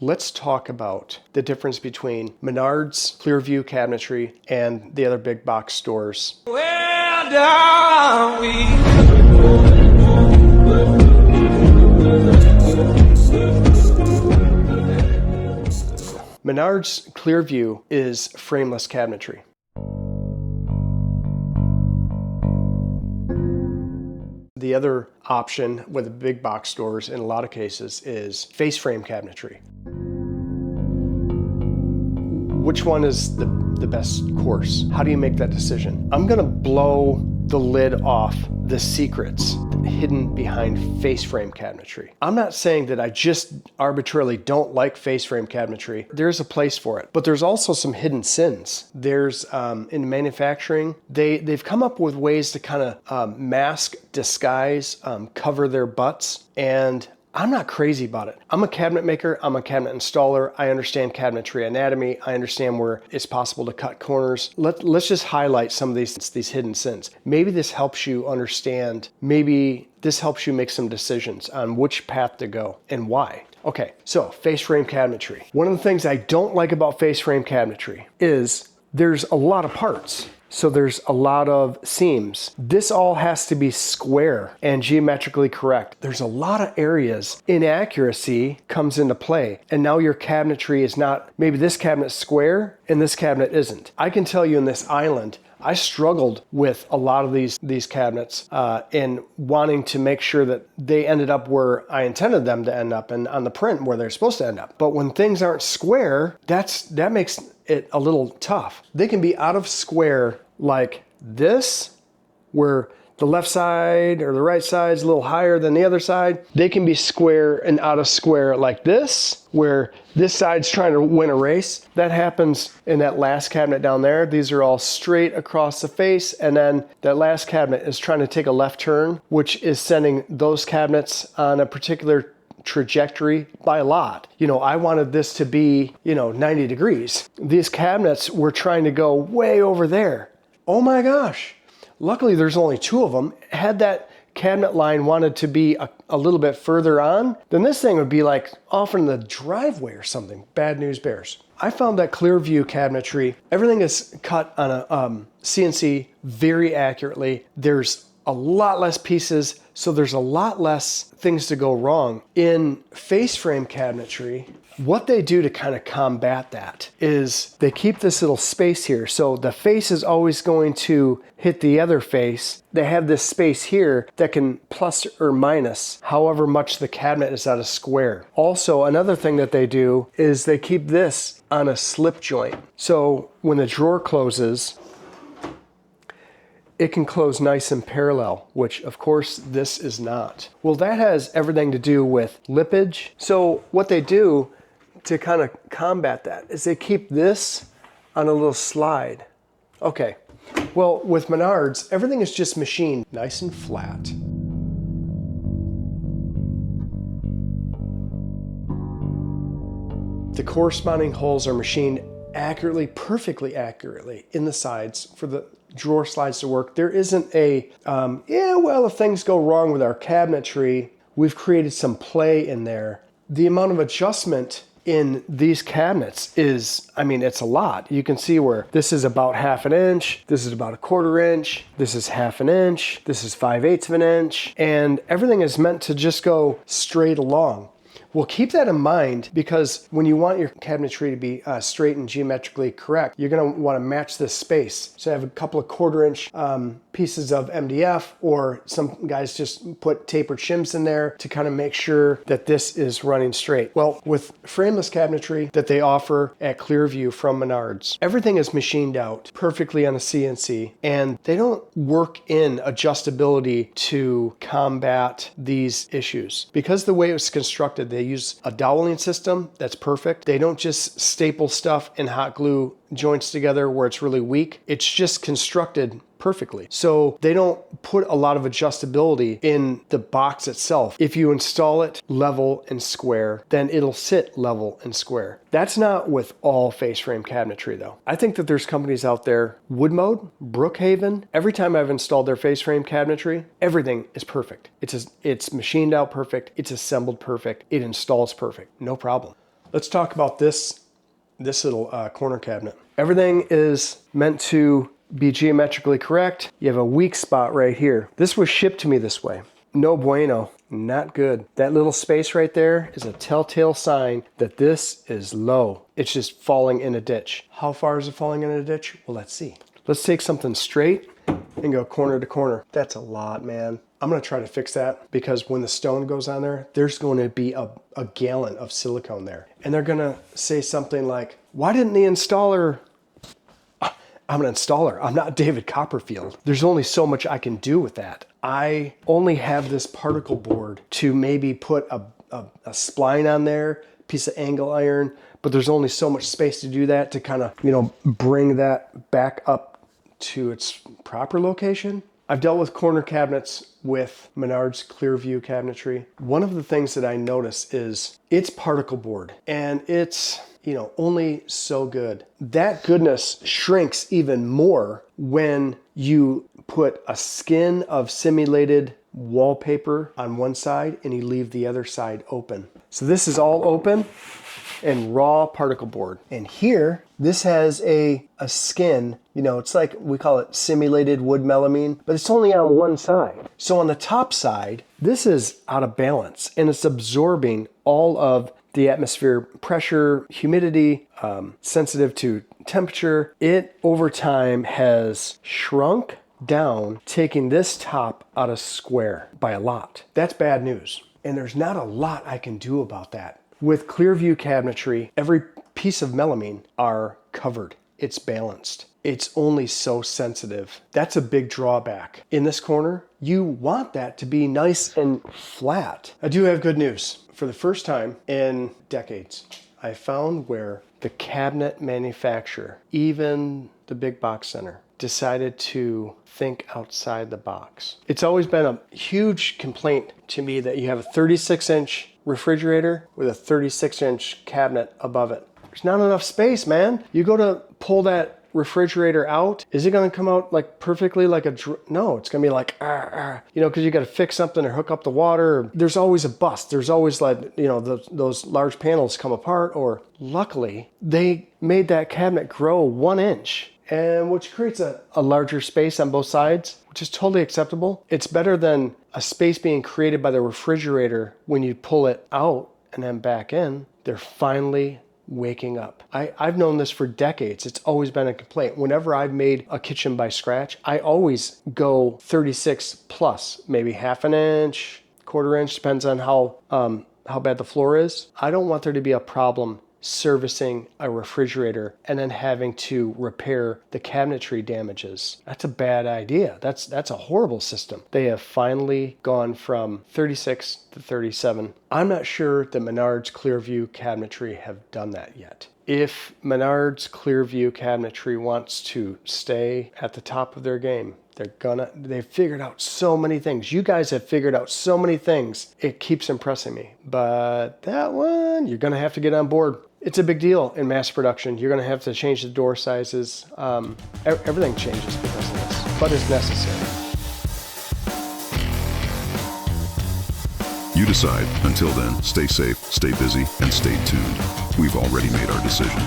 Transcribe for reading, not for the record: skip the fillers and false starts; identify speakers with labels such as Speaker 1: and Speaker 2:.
Speaker 1: let's talk about the difference between Menards Klearvue Cabinetry and the other big box stores.
Speaker 2: Where are we?
Speaker 1: Menards Klearvue is frameless cabinetry. The other option with the big box stores in a lot of cases is face frame cabinetry. Which one is the best course? How do you make that decision? I'm gonna blow the lid off the secrets hidden behind face frame cabinetry. I'm not saying that I just arbitrarily don't like face frame cabinetry. There's a place for it, but there's also some hidden sins. There's, in manufacturing, they've come up with ways to kind of mask, disguise, cover their butts, and I'm not crazy about it. I'm a cabinet maker, I'm a cabinet installer, I understand cabinetry anatomy, I understand where it's possible to cut corners. Let's just highlight some of these hidden sins. Maybe this helps you understand, maybe this helps you make some decisions on which path to go and why. Okay, so face frame cabinetry. One of the things I don't like about face frame cabinetry is there's a lot of parts. So there's a lot of seams. This all has to be square and geometrically correct. There's a lot of areas. Inaccuracy comes into play. And now your cabinetry is not, maybe this cabinet's square and this cabinet isn't. I can tell you in this island, I struggled with a lot of these cabinets in wanting to make sure that they ended up where I intended them to end up and on the print where they're supposed to end up. But when things aren't square, that makes it a little tough. They can be out of square like this, where the left side or the right side is a little higher than the other side. They can be square and out of square like this, where this side's trying to win a race. That happens in that last cabinet down there. These are all straight across the face, and then that last cabinet is trying to take a left turn, which is sending those cabinets on a particular trajectory by a lot. You know, I wanted this to be, 90 degrees. These cabinets were trying to go way over there. Oh my gosh. Luckily, there's only two of them. Had that cabinet line wanted to be a little bit further on, then this thing would be like off in the driveway or something. Bad news bears. I found that Klearvue cabinetry, everything is cut on a CNC very accurately. There's a lot less pieces, so there's a lot less things to go wrong. In face frame cabinetry, what they do to kind of combat that is they keep this little space here. So the face is always going to hit the other face. They have this space here that can plus or minus however much the cabinet is out of square. Also, another thing that they do is they keep this on a slip joint. So when the drawer closes, it can close nice and parallel, which of course this is not. Well, that has everything to do with lippage. So what they do to kind of combat that is they keep this on a little slide. Okay, well, with Menards, everything is just machined nice and flat. The corresponding holes are machined accurately, perfectly accurately in the sides for the drawer slides to work. There isn't a, if things go wrong with our cabinetry, we've created some play in there. The amount of adjustment in these cabinets is, it's a lot. You can see where this is about 1/2 inch, this is about 1/4 inch, this is 1/2 inch, this is 5/8 of an inch, and everything is meant to just go straight along. Well, keep that in mind, because when you want your cabinetry to be straight and geometrically correct, you're going to want to match this space. So I have a couple of 1/4 inch pieces of MDF, or some guys just put tapered shims in there to kind of make sure that this is running straight. Well, with frameless cabinetry that they offer at Klearvue from Menards, everything is machined out perfectly on a CNC, and they don't work in adjustability to combat these issues. Because the way it was constructed, they use a doweling system that's perfect. They don't just staple stuff and hot glue joints together where it's really weak. It's just constructed perfectly. So they don't put a lot of adjustability in the box itself. If you install it level and square, then it'll sit level and square. That's not with all face frame cabinetry though. I think that there's companies out there, Woodmode, Brookhaven, every time I've installed their face frame cabinetry, everything is perfect. It's machined out perfect, it's assembled perfect, it installs perfect, no problem. Let's talk about this little corner cabinet. Everything is meant to be geometrically correct. You have a weak spot right here. This was shipped to me this way. No bueno, not good. That little space right there is a telltale sign that this is low. It's just falling in a ditch. How far is it falling in a ditch? Well, let's see. Let's take something straight and go corner to corner. That's a lot, man. I'm gonna try to fix that because when the stone goes on there, there's going to be a gallon of silicone there. And they're gonna say something like, why didn't the installer... I'm an installer. I'm not David Copperfield. There's only so much I can do with that. I only have this particle board to maybe put a spline on there, piece of angle iron, but there's only so much space to do that to kind of, bring that back up to its proper location. I've dealt with corner cabinets with Menards Klearvue Cabinetry. One of the things that I notice is it's particle board and it's, only so good. That goodness shrinks even more when you put a skin of simulated wallpaper on one side and you leave the other side open. So this is all open and raw particle board. And here, this has a skin, it's like, we call it simulated wood melamine, but it's only on one side. So on the top side, this is out of balance and it's absorbing all of the atmosphere pressure, humidity, sensitive to temperature. It over time has shrunk down, taking this top out of square by a lot. That's bad news. And there's not a lot I can do about that. With Klearvue Cabinetry, every piece of melamine are covered. It's balanced. It's only so sensitive. That's a big drawback. In this corner, you want that to be nice and flat. I do have good news. For the first time in decades, I found where the cabinet manufacturer, even the big box center, decided to think outside the box. It's always been a huge complaint to me that you have a 36-inch refrigerator with a 36-inch cabinet above it. There's not enough space, man. You go to pull that refrigerator out, is it going to come out like perfectly like no, it's going to be like because you got to fix something or hook up the water. There's always a bust. There's always like those large panels come apart. Or luckily they made that cabinet grow 1 inch, and which creates a larger space on both sides, which is totally acceptable. It's better than a space being created by the refrigerator when you pull it out and then back in. They're finally waking up. I've known this for decades. It's always been a complaint. Whenever I've made a kitchen by scratch, I always go 36 plus, maybe half an inch, quarter inch, depends on how bad the floor is. I don't want there to be a problem servicing a refrigerator and then having to repair the cabinetry damages. That's a bad idea. That's a horrible system. They have finally gone from 36 to 37. I'm not sure that Menards Klearvue Cabinetry have done that yet. If Menards Klearvue Cabinetry wants to stay at the top of their game, they've figured out so many things. You guys have figured out so many things. It keeps impressing me. But that one, you're gonna have to get on board. It's a big deal in mass production. You're gonna have to change the door sizes. Everything changes because of this, but it's necessary.
Speaker 3: You decide. Until then, stay safe, stay busy, and stay tuned. We've already made our decision.